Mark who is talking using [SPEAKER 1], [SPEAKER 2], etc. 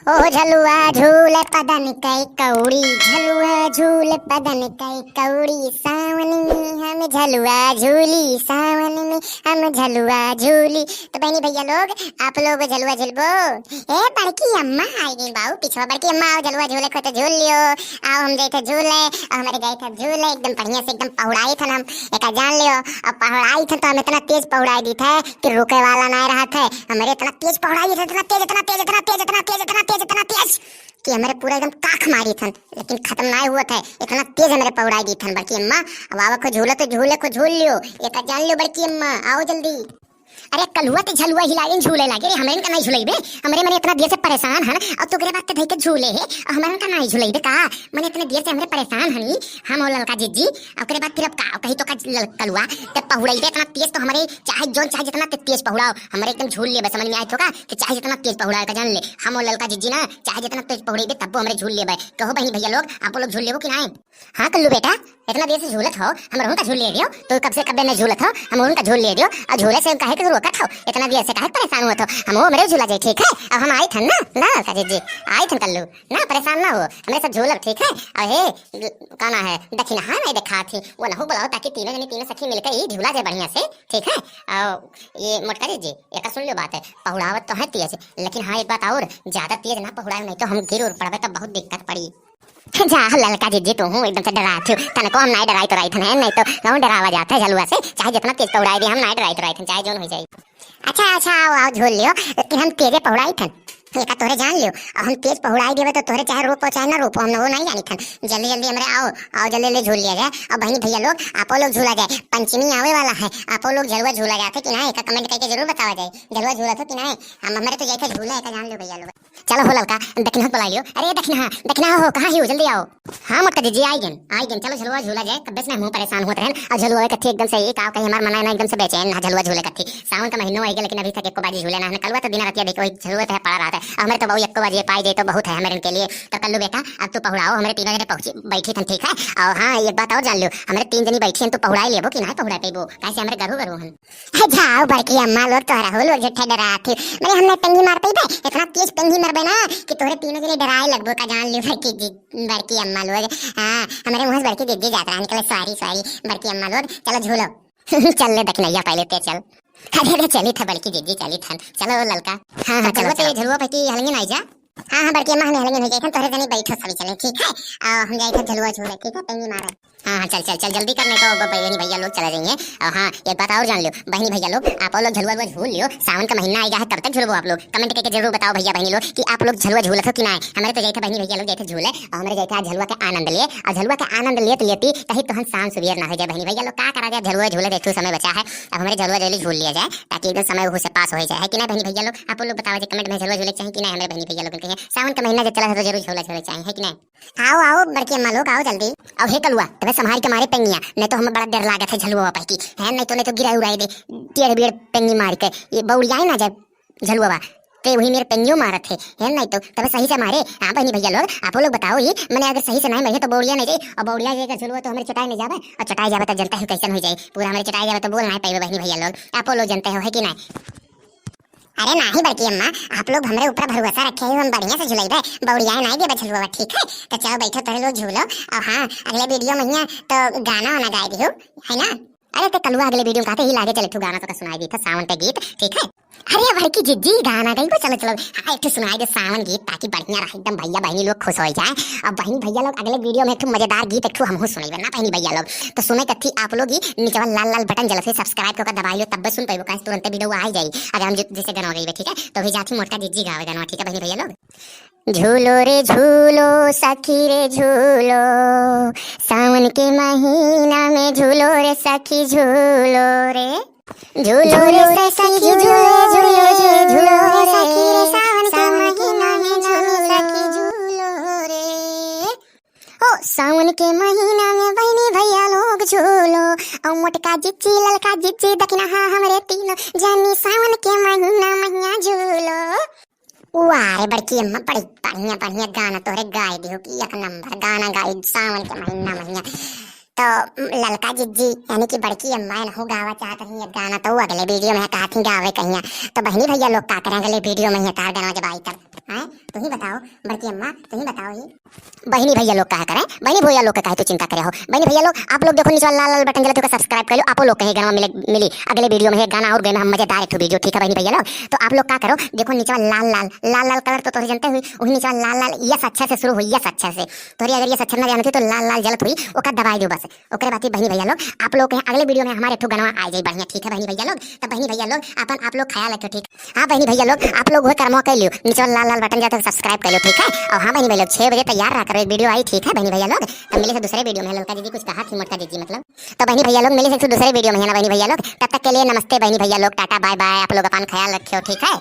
[SPEAKER 1] ओ झलुआ झूले पदन कई कौड़ी, झलुआ झूले पदन कई कौड़ी, सावन में हम झलुआ झूली, सावन में हम झलुआ झूली। तो बहनी भैया लोग, आप लोग झलुआ झुलबो। ए बड़की अम्मा आई गई बाऊ, पिछवा बड़की अम्मा आओ झलुआ झूले को तो झूल लियो। आओ हम गए थे झूले और हमारे गए थे झूले एकदम बढ़िया से, एकदम पहुड़ाई थे हम एक जान लियो। अब पहुड़ाई थे तो हम इतना तेज पहुड़ाई दी थे कि रुके वाला नहीं रहा थे। हमारे इतना तेज पहुड़ाई थे, इतना तेज इतना तेज इतना तेज इतना तेज इतना तेज इतना तेज कि हमारे पूरा एकदम काख मारी थन, लेकिन खत्म ना हुआ था। इतना तेज हमारे पौड़ाई दी थन बड़की अम्मा। अब आवा को झूला तो झूले को झूल लियो, एक जान लियो बड़की अम्मा, आओ जल्दी। अरे कलुआ ते झलुआ हिलाए झूले लागे रे, हमें का नहीं झुलाइबे। हमरे मने इतना देर से परेशान हन और तोकरे बात के धई के झूले है और हमरे का नहीं झुलाइबे का। मने इतने देर से हमरे परेशान हनी हम और ललका जीजी, ओकरे बाद फिर अब का कही तो का कलुआ ते पहुड़ाइबे इतना तेज तो हमारे चाहे जोन चाहे जितना तेज पहुड़ाओ हमरे एकदम झूल ले। बस समझ में आए तो का कि चाहे जितना तेज पहुड़ाओ का जान ले। हम और ललका जीजी ना चाहे जितना तेज पहुड़ाइबे तब हमरे झूल लेबे। कहो बहनी भैया लोग, आप लोग झूल लेबो कि नहीं? हां कल्लू बेटा, इतना देर से झूलत हो, हमरो का झूल ले दियो। तो कब से कब में झूलत हो, हमरो का झूल ले दियो। और झूले से काहे के रोकत हो, इतना देर से काहे परेशान हुआ तो हम मेरे झूला जाए, ठीक है? अब हम आई थन ना ना काजी जी आई थन कल्लू ना, परेशान ना हो, हमरे सब झूलब, ठीक है? और हे काना है दक्षिणा हां नहीं देखा थी वो ना हो बुलाओ ताकि तीनों जने तीनों सखी मिलकर ही झूला जाए बढ़िया से, ठीक है? और ये मोटका जी एक सुन लो बात है, पहुड़ावत तो है तेज, लेकिन हाँ एक बात और, ज्यादा तेज ना पहुड़ाओ नहीं तो हम गिर उड़ पड़बे तब बहुत दिक्कत पड़ी। जा ललका जीजी तू हूँ एकदम से डरा थी तने को, हम नहीं डराई तो रही थन है, नहीं तो गाँव डरावा जाता है झलुआ से, चाहे जितना तेज पहुड़ाई दी हम नहीं डराई तो रही थन, चाहे जोन हो जाए। अच्छा अच्छा आओ आओ झूल लियो, लेकिन हम तेजे पहुड़ाई थन एका तोरे जान लियो। और हम तेज पहुड़ाई देवे तो तोरे चाहे रोपो चाहे ना रोपो, हम वो नहीं जानी थन। जल्दी जल्दी हमरे आओ आओ जल्दी जल्दी झूल लिया जाए। और बहनी भैया लोग आपो लोग झूला जाए, पंचमी आवे वाला है, आपो लोग झलुआ झूला जाते कि नहीं, एक कमेंट करके जरूर बतावा जाए। झलुआ झूला तो कि नहीं, हम हमारे तो जाए झूला है जान लो भैया लोग। चलो हो ललका दक्षिणा बुला लियो। अरे दक्षिणा दक्षिणा हो कहां हो, जल्दी आओ। हां मोटका जीजी आई गन चलो झलुआ झूला जाए। कब से हम परेशान होते रहन और झलुआ कथी एकदम से एक आओ कहीं हमार मना ना एकदम से बेचैन ना झलुआ झूले कथी। सावन का महीना आई गया लेकिन अभी तक एको बाजी झूले ना, कलवा तो दिन रात देखो झलुआ तो पड़ा रहा है। हमारे तो बहुत एको बाजी पाई दे तो बहुत है हमारे के लिए। तो कल्लू बेटा अब तू पहुड़ाओ, हमारे तीनों जने पहुंची बैठी थन, ठीक है? और हां एक बात और जान लो, हमारे तीन जनी बैठी हैं तो पहुड़ाई लेबो कि नहीं पहुड़ा पेबो, कैसे हमारे गरु गरु हन। जाओ बड़की अम्मा लोग तोहरा हो लोग झट्ठे डरा थे, मैंने हमने पेंगी मार पेबे, इतना तेज पेंगी मारबे ना कि तोहरे तीनों जने डराए लगबो का जान लियो बड़की अम्मा लोग। हां हमारे मुंह से बड़की दीदी जात रहा निकले, सॉरी सॉरी बड़की अम्मा लोग, चलो झूलो। चल ले दक्षिणैया पहले ते चल। अरे चली था बड़की दीदी चली थन, चलो ललका। हां हां चलो चलो झलुआ पति हलंगे नहीं जा। हाँ हाँ बड़की अम्मा हमें हलंगे नहीं जाए, तोहरे जने बैठो सभी चले, ठीक है? और हम जाए थे झलुआ झूले, ठीक है? पेंगी मारे। हाँ हाँ चल चल चल जल्दी करने तो बहनी भैया लोग चले जाएंगे। और हाँ एक बात और जान लो बहनी भैया लोग, आप लोग झलुआ झूल लियो, सावन का महीना आएगा है तब तक झूलो आप लोग। कमेंट करके जरूर बताओ भैया बहनी लोग कि आप लोग झलुआ झूलत हो कि नहीं। हमारे तो जाए थे बहनी भैया लोग जाए थे झूले और हमारे जाए थे झलुआ का आनंद लिए, और झलुआ का आनंद लिए लेती कहीं तो हम शाम सुबह ना हो जाए। बहनी भैया लोग क्या करा जाए, झलुआ झूले देखो समय बचा है, अब हमारे झलुआ जल्दी झूल लिया जाए ताकि एकदम समय से पास हो जाए, है कि नहीं बहनी भैया लोग? आप लोग बताओ कमेंट में झलुआ झूले चाहिए कि नहीं हमारे बहनी भैया लोग के। सावन का महीना जब चला है तो जरूर झूला झूले चाहिए, है कि नहीं? आओ आओ बड़की अम्मा लोग आओ जल्दी। अब हे कलुआ तुम्हें संभाल के मारे पेंगिया, नहीं तो हमें बड़ा डर लगा था झलुआ पे की है, नहीं तो गिरा उड़ाई दे टेढ़ बेड़ पेंगी मार के ये बौड़ियाई ना जाए झलुआ ते वही मेरे पेंगियो मारत है नहीं तो तब सही से मारे। हाँ बहनी भैया लोग आप लोग बताओ ये मैंने अगर सही से नहीं मारे तो बौड़िया नहीं जाए, और बौड़िया जाएगा झलुआ तो हमारे चटाई नहीं जावे, और चटाई जावे तो जनता है कैसे हो जाए पूरा हमारे चटाई जावे तो बोल नहीं पाए बहनी भैया लोग, आप लोग जानते हो है कि नहीं? अरे नहीं बड़की अम्मा आप लोग हमारे ऊपर भरोसा रखे हो, हम बढ़िया से झुलाइबे, बौड़िया नहीं देबे झलुआ, ठीक है? तो चलो बैठो तोरे लोग झूलो। और हाँ अगले वीडियो में तो गाना वाना गाए दियो, है ना? अरे तो कलुआ अगले वीडियो में कहते ही लागे चले तू गाना तो सुनाई दी था सावन के गीत, ठीक है? अरे बड़की जिज्जी गाना गई चलो चलो हाँ एक सुनाई दे सावन गीत ताकि बढ़िया रहे एकदम भैया बहनी लोग खुश हो जाए। और बहनी भैया लोग अगले वीडियो में एक मजेदार गीत एक हम सुनेबे ना बहनी भैया लोग, तो सुने कथी आप लोग ही नीचे वाला लाल लाल बटन जल्दी से सब्सक्राइब करके दबा लो तब सुन पाइबो, कैसे तुरंत वीडियो आ जाई अगर हम जैसे गाना गई, ठीक है? तो भी जाती मोटका जिज्जी गावे गाना, ठीक है बहनी भैया लोग? झूलो रे झूलो सखी रे झूलो, सावन के महीना में झूलो रे सखी झूलो रे, झूलो रे सखी झूलो झूलो झूलो रे सखी रे, सावन के महीना में झूलो सखी झूलो रे। ओ सावन के महीना में बहनी भैया लोग झूलो, और मोटका जिच्ची ललका जिच्ची दक्षिणा हाँ हमारे तीनों जानी सावन के महीना मैया झूलो। वाह बड़की अम्मा बड़ी बढ़िया बढ़िया गाना तोरे गाए दियो कि एक नंबर गाना गाई सावन के महीना मैया। तो ललका जिज्जी यानी कि बड़की अम्मा हो गावा चाहत रही एक गाना, तो अगले वीडियो में कहा थी गावे कहिया। तो बहनी भैया लोग का करें अगले वीडियो में कार गाना जब आई तब हैं, तुम ही बताओ बड़की अम्मा, तुम ही बताओ ही बहनी भैया लोग कहा करें, बहनी भैया लोग का कहे तो चिंता करे हो। बहनी भैया लोग आप लोग देखो नीचे वाला लाल लाल बटन जला तो सब्सक्राइब कर लो, आप लोग कहीं गाना मिली अगले वीडियो में एक गाना और हम मजेदार एक वीडियो, ठीक है बहनी भैया लोग। तो आप लोग क्या करो, देखो नीचे वाला लाल लाल कलर तो जानते हुई, वही नीचे वाला लाल यस अच्छा से शुरू हुई, यस अच्छा से तोरी अगर यस अच्छा ना जानती तो लाल लाल जलत हुई ओका दबाई दो बस। ओकरे बात बहनी भैया लोग आप लोग अगले वीडियो में हमारे गाना आ जाए बढ़िया, ठीक है बहनी भैया लोग। तो बहनी भैया लोग अपन आप लोग ख्याल रखो, ठीक। हाँ बहनी भैया लोग आप लोग वो कर्मो कर लियो, नीचे वाला लाल लाल बटन जाता सब्सक्राइब कर लो, ठीक है। और हाँ बहनी भैया लोग 6 बजे तैयार रहा करो, एक वीडियो आई, ठीक है बहनी भैया लोग। तो मिले से दूसरे वीडियो में, ललका दीदी कुछ कहा थी मोटका दीदी मतलब। तो बहनी भैया लोग मिले से दूसरे वीडियो में है ना बहनी भैया लोग। तब तक के लिए नमस्ते बहनी भैया लोग, टाटा बाय बाय, आप लोग अपन ख्याल रखियो, ठीक है।